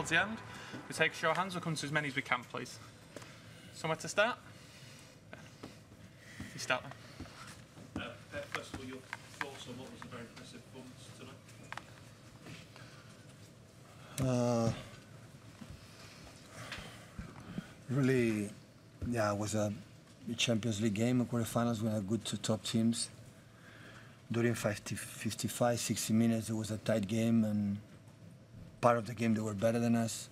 towards the end. We take a show of hands, we'll come to as many as we can, please. Somewhere to start? You start then. Pep, first of all, your thoughts on what was a very impressive performance tonight? Really, yeah, it was a Champions League game, quarterfinals. We had good two top teams. During 55, 60 minutes, it was a tight game, and part of the game they were better than us.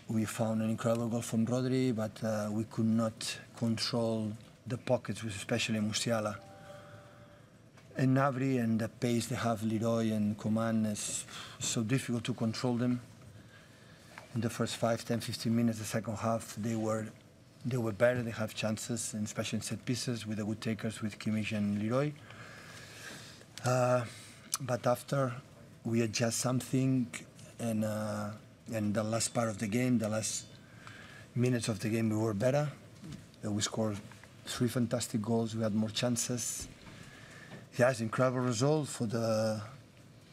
We found an incredible goal from Rodri, but we could not control the pockets, especially Musiala. And Gnabry and the pace they have, Leroy and Coman, is so difficult to control them. In the first 5, 10, 15 minutes, the second half, they were better. They have chances, and especially in set pieces with the good takers with Kimmich and Leroy. But after we adjust something, and the last part of the game, the last minutes of the game, we were better. We scored 3 fantastic goals. We had more chances. Yeah, it's an incredible result for the.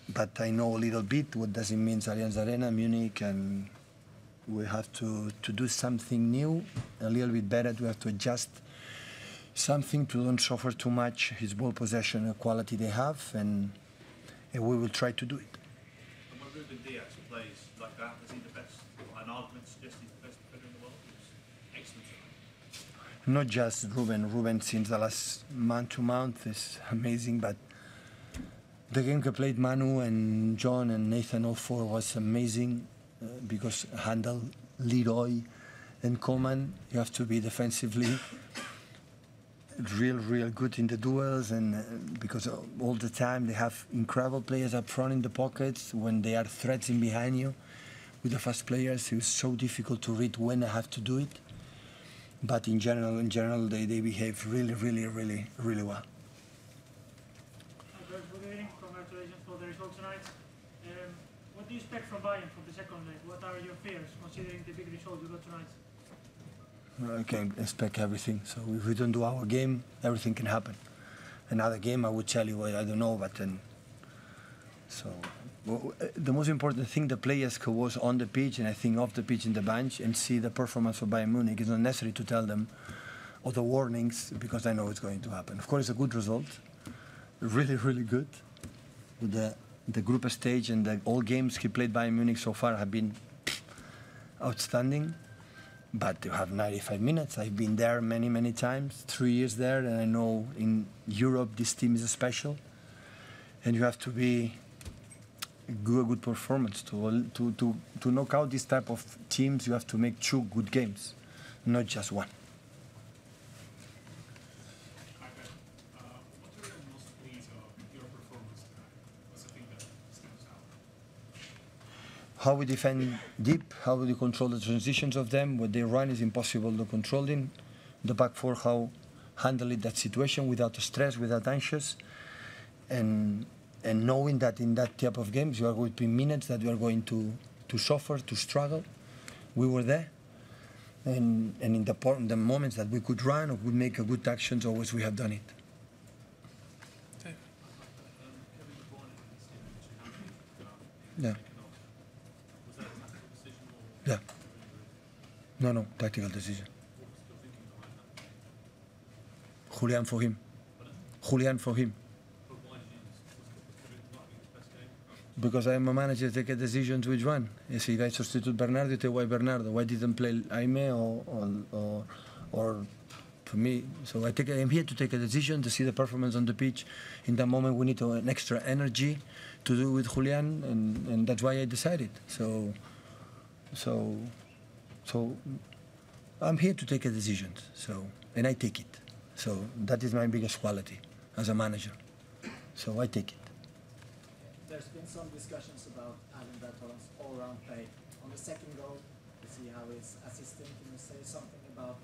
But I know a little bit what does it mean, Allianz Arena, Munich, and we have to do something new, a little bit better. We have to adjust something to don't suffer too much his ball possession and quality they have, and we will try to do it. And when Ruben Diaz plays like that, is he the best? An argument suggests he's the best player in the world. He was excellent tonight. Not just Ruben. Ruben, since the last month is amazing, but the game he played Manu and John and Nathan all 4 was amazing because handle Leroy and Coman, you have to be defensively real good in the duels, and because all the time they have incredible players up front in the pockets. When they are threats in behind you with the fast players, it's so difficult to read when I have to do it. But in general, they behave really well. Congratulations for the result tonight. What do you expect from Bayern for the second leg? What are your fears, considering the big result you got tonight? I can expect everything. So if we don't do our game, everything can happen. Another game, I would tell you, I don't know, but then. So the most important thing, the players who was on the pitch and I think off the pitch in the bench and see the performance of Bayern Munich. It's not necessary to tell them all the warnings because I know it's going to happen. Of course, it's a good result, really good. With the group stage and all games he played Bayern Munich so far have been outstanding. But you have 95 minutes. I've been there many times, 3 years there, and I know in Europe this team is special, and you have to be do a good performance to knock out this type of teams. You have to make 2 good games, not just 1. Hi, Ben. What are you most pleased of your performance tonight? What's the thing that stands out? How we defend deep, how we control the transitions of them. When they run, is impossible to control them. The back 4, how handle that situation without stress, without anxious, and knowing that in that type of games you are going to be minutes that you are going to suffer, to struggle. We were there, and in the moments that we could run or would make a good actions, always we have done it. Yeah. Yeah. No, tactical decision. Julian for him. Because I am a manager, take a decision to which one. If I substitute Bernardo, you tell why Bernardo. Why didn't play Jaime or for me? So I'm here to take a decision, to see the performance on the pitch. In that moment, we need an extra energy to do with Julian, and that's why I decided. So I'm here to take a decision. And I take it. So that is my biggest quality as a manager. So I take it. There's been some discussions about Alan Bertoland's all-round play. On the second goal, you see how he's assisting. Can you say something about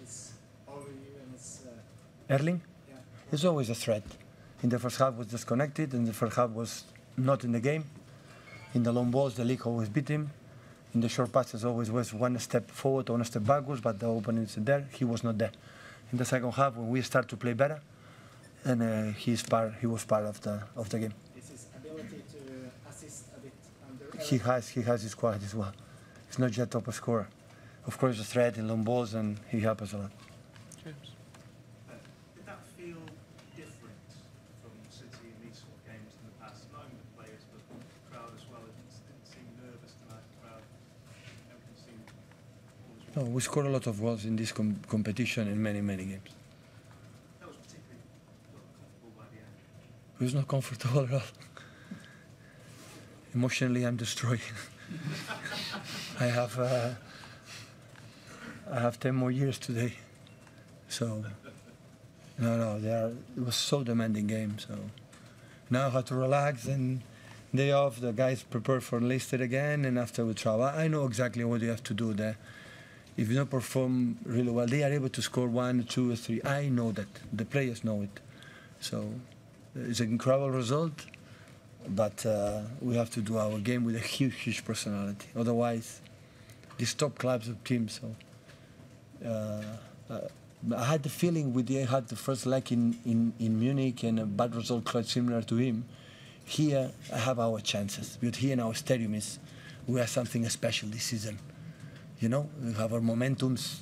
his overview and his... Erling? Yeah. He's always a threat. In the first half was disconnected, and the first half was not in the game. In the long balls, the league always beat him. In the short passes, always was 1 step forward, 1 step backwards, but the opening is there. He was not there. In the second half, when we start to play better, and he was part of the game. Is his ability to assist a bit under he has his qualities as well. He's not just a top scorer. Of course, a threat in long balls, and he helps us a lot. James. Did that feel different from City in these sort of games in the past? Not only the players, but the crowd as well. It didn't seem nervous tonight, the crowd. Everything seemed all as No, one. we scored a lot of goals in this competition in many games. That was particularly comfortable by the end. It was not comfortable at all. Emotionally, I'm destroyed. I have 10 more years today. So, it was so demanding game. So now I have to relax, and day off, the guys prepare for Leicester again, and after we travel. I know exactly what you have to do there. If you don't perform really well, they are able to score 1, 2, or 3. I know that. The players know it. So it's an incredible result, but we have to do our game with a huge personality. Otherwise, these top clubs of teams. So I had the feeling I had the first leg in Munich and a bad result quite similar to him. Here, I have our chances. But here in our stadium, we have something special this season. You know, we have our momentums.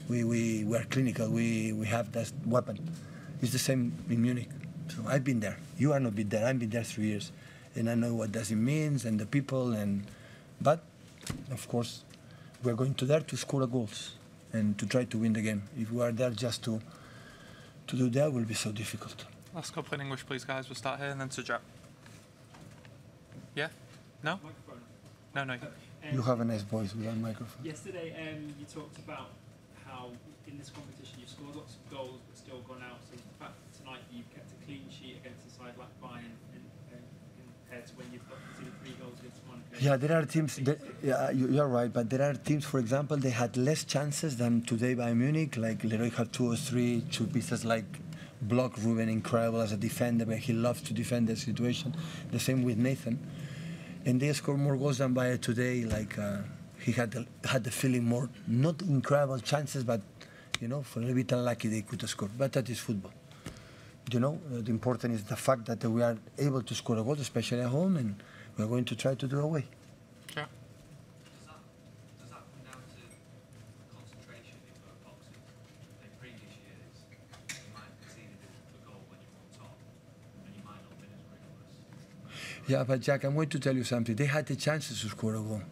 We are clinical. We have that weapon. It's the same in Munich. So I've been there. You are not been there. I've been there 3 years, and I know what does it means and the people. But of course, we are going to there to score goals and to try to win the game. If we are there just to do that, will be so difficult. Last couple in English, please, guys. We'll start here and then to Jack. Yeah? No? No. You have a nice voice without microphone. Yesterday, you talked about how in this competition you've scored lots of goals but still gone out. So the fact that tonight you've kept a clean sheet against a side like Bayern compared to when you've got 3 goals against Monaco. Yeah, there are teams. You're right, but there are teams. For example, they had less chances than today by Munich. Like Leroy had 2 or 3 pieces like block Ruben, incredible as a defender, but he loves to defend the situation. The same with Nathan. And they scored more goals than Bayern today. Like he had the feeling more, not incredible chances, but for a little bit unlucky they could have scored. But that is football. The important is the fact that we are able to score a goal, especially at home, and we are going to try to do away. Yeah. Does that come down to concentration in both boxes? In previous years, you might have conceded a goal when you're on top, and you might not have been as rigorous. Yeah, but Jack, I'm going to tell you something. They had the chances to score a goal.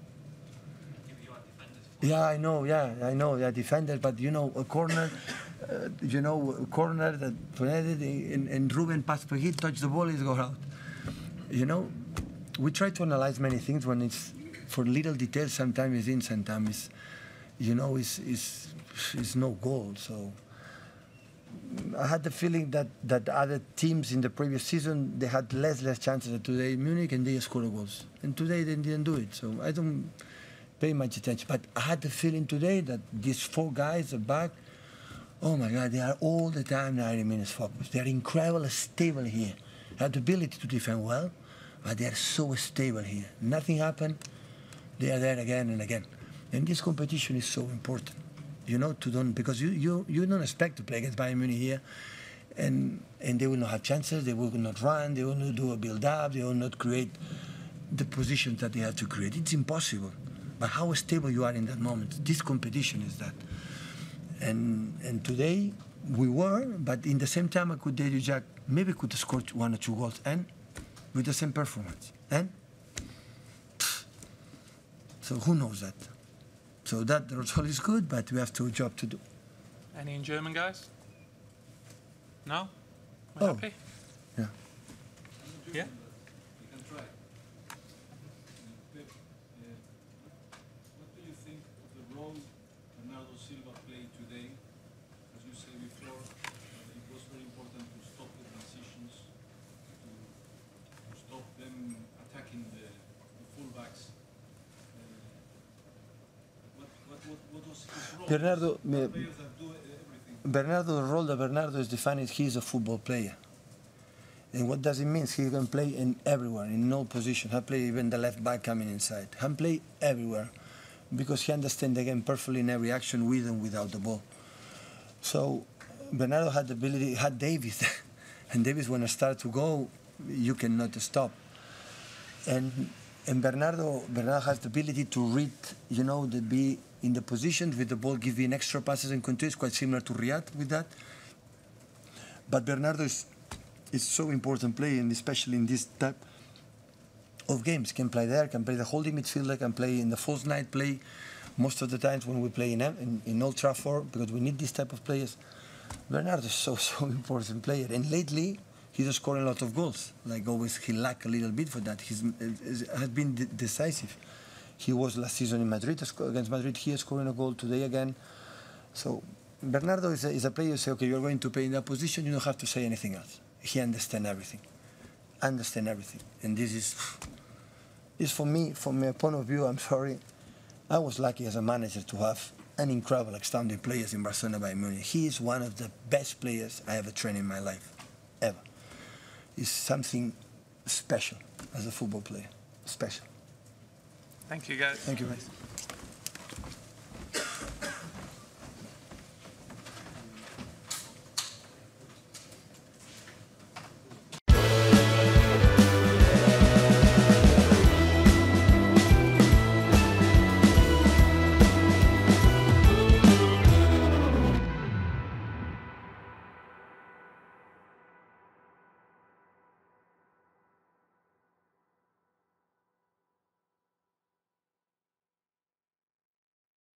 You had defenders. Yeah, I know. They are defenders, but a corner. Corner that and Ruben passed, but he touched the ball, it go out. We try to analyze many things when it's for little details. Sometimes it's in, sometimes it's no goal. So I had the feeling that other teams in the previous season they had less chances than today in Munich, and they scored goals. And today they didn't do it. So I don't pay much attention. But I had the feeling today that these 4 guys are back. Oh my God, they are all the time 90 minutes focused. They are incredible, stable here. They have the ability to defend well, but they are so stable here. Nothing happened. They are there again and again. And this competition is so important, because you don't expect to play against Bayern Munich here, and they will not have chances. They will not run. They will not do a build-up. They will not create the positions that they have to create. It's impossible. But how stable you are in that moment. This competition is that. And today we were, but in the same time I could tell you, Jack, maybe could have scored 1 or 2 goals, and with the same performance. And so who knows that? So that result is good, but we have a job to do. Any in German, guys? No? Oh. Happy? Yeah. Yeah? We can try. Pep, what do you think of the role Bernardo Silva played today? As you said before, it was very important to stop the transitions, to stop them attacking the fullbacks. What was his role? Bernardo, Players that do everything. Bernardo, the role that Bernardo is defining, he's a football player. And what does it mean? He can play in everywhere, in all positions. He play even the left back coming inside. He can play everywhere because he understands the game perfectly in every action, with and without the ball. So Bernardo had the ability, had Davis. And Davis, when it starts to go, you cannot stop. And And Bernardo has the ability to read, to be in the position with the ball, giving extra passes and continues, quite similar to Riyad with that. But Bernardo is so important player, and especially in this type of games. Can play there, can play the holding midfielder, can play in the false nine, play most of the times when we play in Old Trafford, because we need this type of players. Bernardo is so important player, and lately he's scoring a lot of goals. Like always, he lacked a little bit for that. He has been decisive. He was last season in Madrid, against Madrid. He is scoring a goal today again. So Bernardo is a player you say, okay, you're going to play in that position, you don't have to say anything else. He understands everything. And this is for me, from my point of view, I'm sorry, I was lucky as a manager to have an incredible, outstanding players in Barcelona by Munich. He is one of the best players I ever trained in my life, ever. He's something special as a football player, special. Thank you, guys. Thank you, guys.